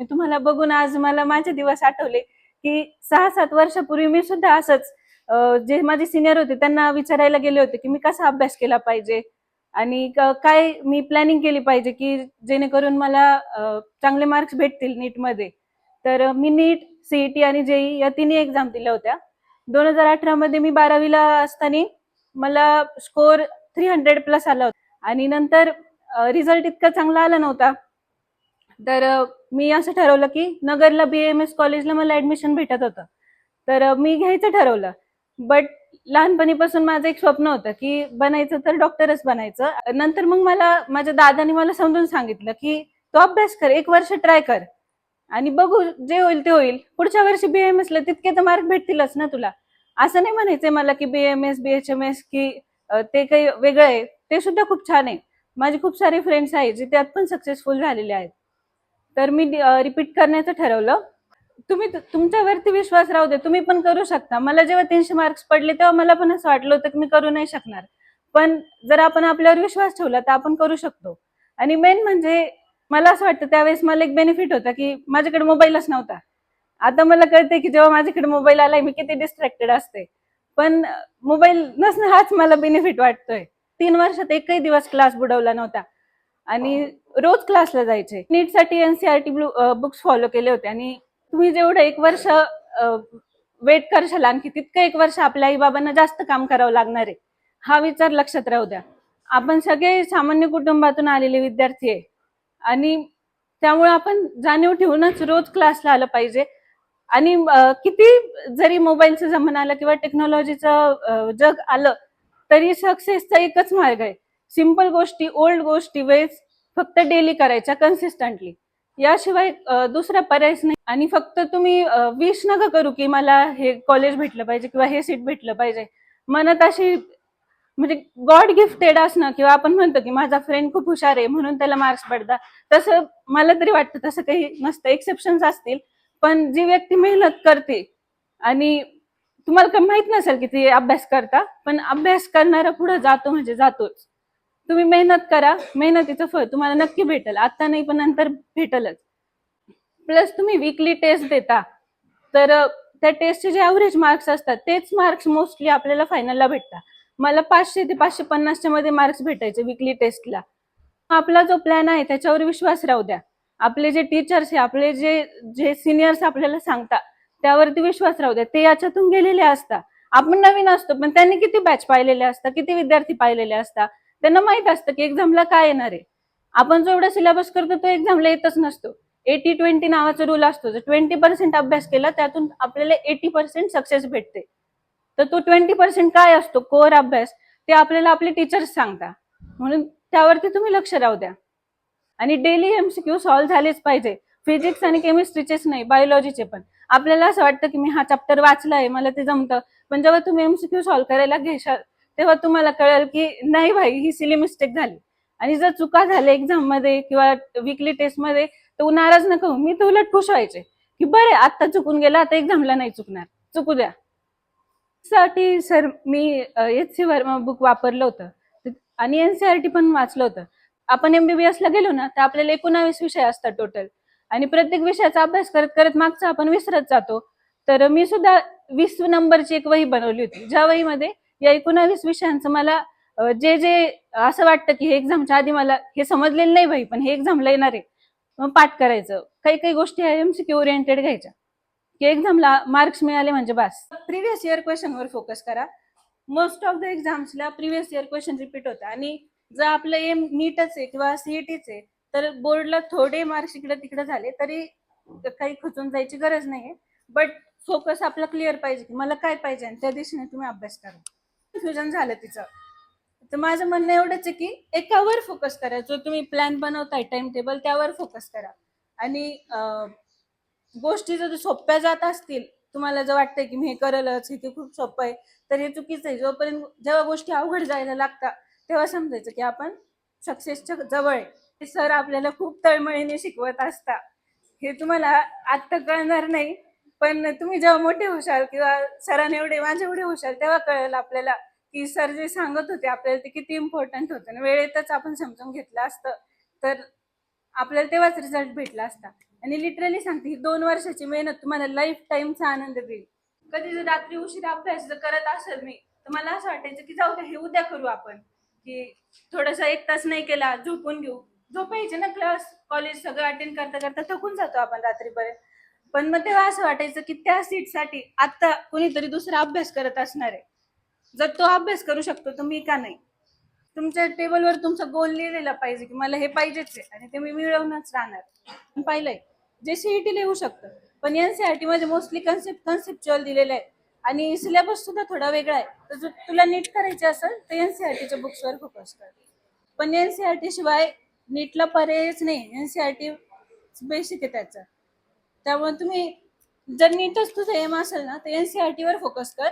मी तुम्हाला बघून आज मला माझे दिवस आठवले की 6-7 वर्षापूर्वी मी सुद्धा असंच जे माझे सिनियर होते त्यांना विचारायला गेले होते की मी कसा अभ्यास केला पाहिजे आणि काय मी प्लॅनिंग केली पाहिजे की जेणेकरून मला चांगले मार्क्स भेटतील नीटमध्ये. तर मी नीट, सीईटी आणि जेईई या तिन्ही एक्झाम दिल्या होत्या. 2018 मध्ये मी 12वीला असताना मला स्कोर 300 प्लस आला होता आणि नंतर रिझल्ट इतका चांगला आला नव्हता. तर मी असं ठरवलं की नगरला बीएमएस कॉलेजला मला ऍडमिशन भेटत होतं. तर मी घ्यायचं ठरवलं. बट लहानपणीपासून माझं एक स्वप्न होतं की बनायचं तर डॉक्टरच बनायचं. नंतर मग मला माझ्या दादाने मला समजून सांगितलं की तो अभ्यास कर, 1 वर्ष ट्राय कर आणि बघू जे होईल ते होईल. पुढच्या वर्षी बीएमएसला तितके तर मार्क भेटतीलच ना तुला. असं नाही म्हणायचंय मला की बीएमएस, बीएचएमएस की ते काही वेगळं आहे. ते सुद्धा खूप छान आहे. माझे खूप सारे फ्रेंड्स आहेत जे त्यात पण सक्सेसफुल झालेले आहेत. तर मी रिपीट करण्याचं ठरवलं. तुम्ही तुमच्यावरती विश्वास राहू दे, तुम्ही पण करू शकता. मला जेव्हा 300 मार्क्स पडले तेव्हा मला पण असं वाटलं होतं की मी करू नाही शकणार. पण जर आपण आपल्यावर विश्वास ठेवला तर आपण करू शकतो. आणि मेन म्हणजे मला असं वाटतं त्यावेळेस मला एक बेनिफिट होता की माझ्याकडे मोबाईलच नव्हता. आता मला कळते की जेव्हा माझ्याकडे मोबाईल आलाय मी किती डिस्ट्रॅक्टेड असते. पण मोबाईल नसणं हाच मला बेनिफिट वाटतोय. 3 वर्षात एकही दिवस क्लास बुडवला नव्हता आणि रोज क्लासला जायचे. नीटसाठी एनसीईआरटी बुक्स फॉलो केले होते आणि तुम्ही जेवढं 1 वर्ष वेट करशाल आणखी तितकं 1 वर्ष आपल्या आई बाबांना जास्त काम करावं लागणार आहे. हा विचार लक्षात राहू द्या. आपण सगळे सामान्य कुटुंबातून आलेले विद्यार्थी आहे आणि त्यामुळे आपण जाणीव ठेवूनच रोज क्लासला आलं पाहिजे. आणि किती जरी मोबाईलचा जमाना आला किंवा टेक्नॉलॉजीचं जग आलं तरी सक्सेसचा एकच मार्ग आहे. सिंपल गोष्टी, ओल्ड गोष्टी वेळेस फक्त डेली करायच्या कन्सिस्टंटली. याशिवाय दुसरा पर्यायच नाही. आणि फक्त तुम्ही विश नका करू की मला हे कॉलेज भेटलं पाहिजे किंवा हे सीट भेटलं पाहिजे. मनात अशी म्हणजे गॉड गिफ्टेड असणं किंवा आपण म्हणतो की माझा फ्रेंड खूप हुशार आहे म्हणून त्याला मार्क्स पडतात, तसं मला तरी वाटतं तसं काही नसतं. एक्सेप्शन्स असतील, पण जी व्यक्ती मेहनत करते आणि तुम्हाला काही माहित नसेल की ती अभ्यास करता, पण अभ्यास करणारा पुढे जातो म्हणजे जातोच. तुम्ही मेहनत करा, मेहनतीचं फळ तुम्हाला नक्की भेटेल. आता नाही पण नंतर भेटेलच. प्लस तुम्ही वीकली टेस्ट देता, तर त्या टेस्टचे जे ॲव्हरेज मार्क्स असतात तेच मार्क्स मोस्टली आपल्याला फायनलला भेटतात. मला 500 ते 550च्या मध्ये मार्क्स भेटायचे वीकली टेस्टला. आपला जो प्लॅन आहे त्याच्यावर विश्वास राहू द्या. आपले जे टीचर्स आहे, आपले जे जे सिनियर्स आपल्याला सांगतात त्यावरती विश्वास राहू द्या. ते याच्यातून गेलेले असतात. आपण नवीन असतो, पण त्यांनी किती बॅच पाहिलेले असतात, किती विद्यार्थी पाहिलेले असतात. त्यांना माहित असतं की एक्झामला काय येणार आहे. आपण जो एवढा सिलेबस करतो तो एक्झामला येतच नसतो. 80-20 नावाचा रूल असतो. जर 20% अभ्यास केला त्यातून आपल्याला 80% सक्सेस भेटते. तर तो 20% काय असतो कोर अभ्यास, ते आपल्याला आपले टीचर्स सांगतात. म्हणून त्यावरती तुम्ही लक्ष राहू द्या. आणि डेली एमसीक्यू सॉल्व्ह झालेच पाहिजे. फिजिक्स आणि केमिस्ट्रीचेच नाही, बायोलॉजीचे पण. आपल्याला असं वाटतं की मी हा चॅप्टर वाचलाय, मला ते जमतं, पण जेव्हा तुम्ही एमसीक्यू सॉल्व्ह करायला घेशाल तेव्हा तुम्हाला कळेल की नाही भाई, ही सिली मिस्टेक झाली. आणि जर चुका झाल्या एक्झाम मध्ये किंवा वीकली टेस्ट मध्ये तर नाराज नका होऊ. मी तर उलट खुश व्हायचे की बरे आता चुकून गेला, आता एक्झामला नाही चुकणार, चुकू द्या. साठी सर मी एच.सी. वर्मा बुक वापरलं होतं आणि एनसीईआरटी पण वाचलं होतं. आपण एमबीबीएस ला गेलो ना तर आपल्याला 19 विषय असतात टोटल आणि प्रत्येक विषयाचा अभ्यास करत करत मागचा आपण विसरत जातो. तर मी सुद्धा 20 नंबरची एक वही बनवली होती, ज्या वहीमध्ये या 19 विषयांचं मला जे जे असं वाटतं की हे एक्झामच्या आधी मला हे समजलेलं नाही भाई, पण हे एक्झामला येणार आहे, मग पाठ करायचं. काही काही गोष्टी एमसीक्यू ओरिएंटेड घ्यायच्या की एक्झामला मार्क्स मिळाले म्हणजे बस. प्रिव्हियस इयर क्वेश्चनवर फोकस करा. मोस्ट ऑफ द एक्झाम्सला प्रिव्हियस इयर क्वेश्चन रिपीट होतं आणि जर आपलं एम नीटच आहे किंवा सीईटीच आहे तर बोर्डला थोडे मार्क्स इकडे तिकडे झाले तरी काही खचून जायची गरज नाहीये. बट फोकस आपला क्लिअर पाहिजे की मला काय पाहिजे आणि त्या दिशेने तुम्ही अभ्यास करा. कन्फ्युजन झालं तिचं तर माझं म्हणणं एवढंच आहे की एकावर फोकस करा. जो तुम्ही प्लॅन बनवताय टाइम टेबल त्यावर फोकस करा. आणि गोष्टी जर सोप्या जात असतील, तुम्हाला जर वाटतंय की मी हे करलच, हे खूप सोपं आहे, तर हे चुकीचं आहे. जोपर्यंत जेव्हा गोष्टी अवघड जायला लागतात तेव्हा समजायचं की आपण सक्सेसच्या जवळ आहे. सर आपल्याला खूप तळमळीने शिकवत असतात. हे तुम्हाला आत्ता कळणार नाही, पण तुम्ही जेव्हा मोठे होशाल किंवा सरांनी एवढे माझे एवढे होशाल तेव्हा कळेल आपल्याला की सर जे सांगत होते आपल्याला ते किती इम्पॉर्टंट होतं. वेळेतच आपण समजून घेतलं असतं तर आपल्याला तेव्हाच रिझल्ट भेटला असता. आणि लिटरली सांगते ही 2 वर्षाची मेहनत तुम्हाला लाईफ टाईमचा आनंद देईल. कधी जर रात्री उशिरा अभ्यास जर करत असेल मी, तर मला असं वाटायचं की जाऊ दे, हे उद्या करू आपण, की थोडासा 1 तास नाही केला झोपून घेऊ. झोपायचे ना, क्लास कॉलेज सगळं अटेंड करता करता थकून जातो आपण रात्रीपर्यंत. पण मग तेव्हा असं वाटायचं की त्या सीटसाठी आता कोणीतरी दुसरा अभ्यास करत असणार आहे. जर तो अभ्यास करू शकतो तर मी का नाही. तुमच्या टेबलवर तुमचा गोल लिहिलेला पाहिजे की मला हे पाहिजेच आहे आणि ते मी मिळवूनच राहणार. पाहिलंय जे सीईटी लिहू शकतं, पण एनसीईआरटी मध्ये मोस्टली कन्सेप्च्युअल दिलेलं आहे आणि सिलेबस सुद्धा थोडा वेगळा आहे. तर जर तुला नीट करायचे असेल तर एनसीईआरटीच्या बुक्सवर फोकस कर. पण एनसीईआरटी शिवाय नीटला पर्यायच नाही. एनसीईआरटी बेसिक आहे त्याचं. त्यामुळे तुम्ही जर नीटच तुझं एम असेल ना तर एनसीईआरटी वर फोकस कर.